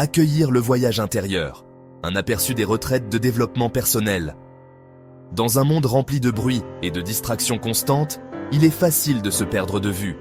Accueillir le voyage intérieur. Un aperçu des retraites de développement personnel. Dans un monde rempli de bruit et de distractions constantes, il est facile de se perdre de vue.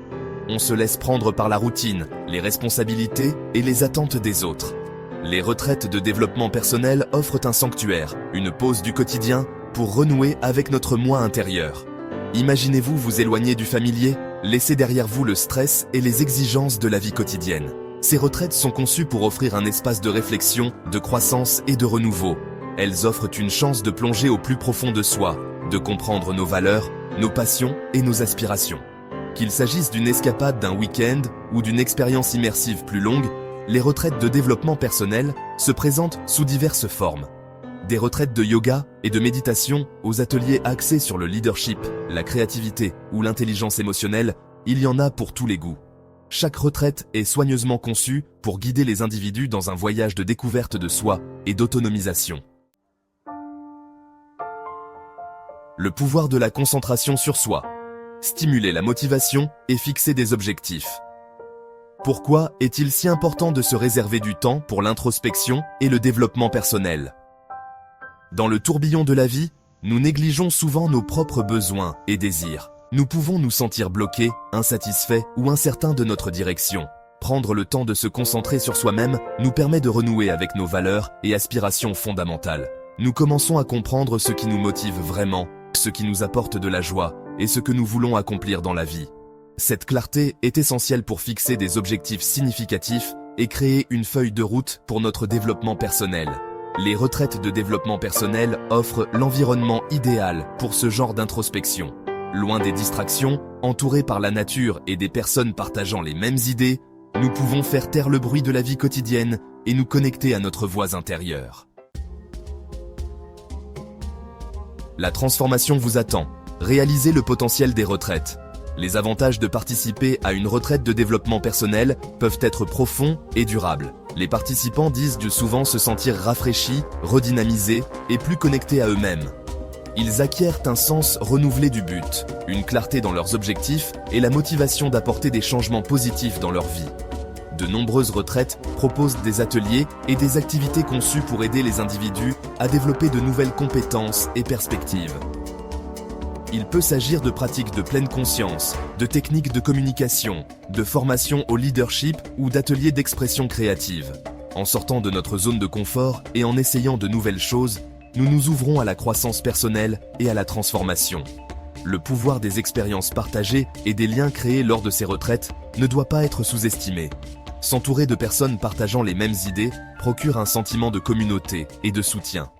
On se laisse prendre par la routine, les responsabilités et les attentes des autres. Les retraites de développement personnel offrent un sanctuaire, une pause du quotidien pour renouer avec notre moi intérieur. Imaginez-vous vous éloigner du familier, laisser derrière vous le stress et les exigences de la vie quotidienne. Ces retraites sont conçues pour offrir un espace de réflexion, de croissance et de renouveau. Elles offrent une chance de plonger au plus profond de soi, de comprendre nos valeurs, nos passions et nos aspirations. Qu'il s'agisse d'une escapade d'un week-end ou d'une expérience immersive plus longue, les retraites de développement personnel se présentent sous diverses formes. Des retraites de yoga et de méditation aux ateliers axés sur le leadership, la créativité ou l'intelligence émotionnelle, il y en a pour tous les goûts. Chaque retraite est soigneusement conçue pour guider les individus dans un voyage de découverte de soi et d'autonomisation. Le pouvoir de la concentration sur soi. Stimuler la motivation et fixer des objectifs. Pourquoi est-il si important de se réserver du temps pour l'introspection et le développement personnel? Dans le tourbillon de la vie, nous négligeons souvent nos propres besoins et désirs. Nous pouvons nous sentir bloqués, insatisfaits ou incertains de notre direction. Prendre le temps de se concentrer sur soi-même nous permet de renouer avec nos valeurs et aspirations fondamentales. Nous commençons à comprendre ce qui nous motive vraiment, ce qui nous apporte de la joie et ce que nous voulons accomplir dans la vie. Cette clarté est essentielle pour fixer des objectifs significatifs et créer une feuille de route pour notre développement personnel. Les retraites de développement personnel offrent l'environnement idéal pour ce genre d'introspection. Loin des distractions, entourés par la nature et des personnes partageant les mêmes idées, nous pouvons faire taire le bruit de la vie quotidienne et nous connecter à notre voix intérieure. La transformation vous attend. Réalisez le potentiel des retraites. Les avantages de participer à une retraite de développement personnel peuvent être profonds et durables. Les participants disent souvent se sentir rafraîchis, redynamisés et plus connectés à eux-mêmes. Ils acquièrent un sens renouvelé du but, une clarté dans leurs objectifs et la motivation d'apporter des changements positifs dans leur vie. De nombreuses retraites proposent des ateliers et des activités conçues pour aider les individus à développer de nouvelles compétences et perspectives. Il peut s'agir de pratiques de pleine conscience, de techniques de communication, de formation au leadership ou d'ateliers d'expression créative. En sortant de notre zone de confort et en essayant de nouvelles choses, nous nous ouvrons à la croissance personnelle et à la transformation. Le pouvoir des expériences partagées et des liens créés lors de ces retraites ne doit pas être sous-estimé. S'entourer de personnes partageant les mêmes idées procure un sentiment de communauté et de soutien.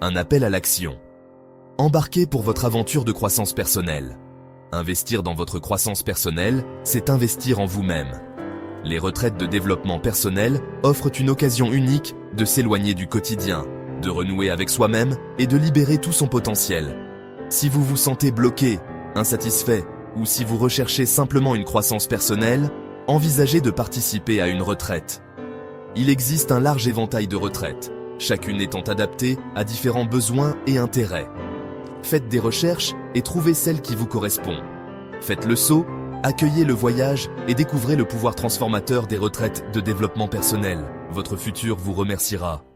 Un appel à l'action. Embarquez pour votre aventure de croissance personnelle. Investir dans votre croissance personnelle, c'est investir en vous-même. Les retraites de développement personnel offrent une occasion unique de s'éloigner du quotidien, de renouer avec soi-même et de libérer tout son potentiel. Si vous vous sentez bloqué, insatisfait ou si vous recherchez simplement une croissance personnelle, envisagez de participer à une retraite. Il existe un large éventail de retraites, chacune étant adaptée à différents besoins et intérêts. Faites des recherches et trouvez celle qui vous correspond. Faites le saut, accueillez le voyage et découvrez le pouvoir transformateur des retraites de développement personnel. Votre futur vous remerciera.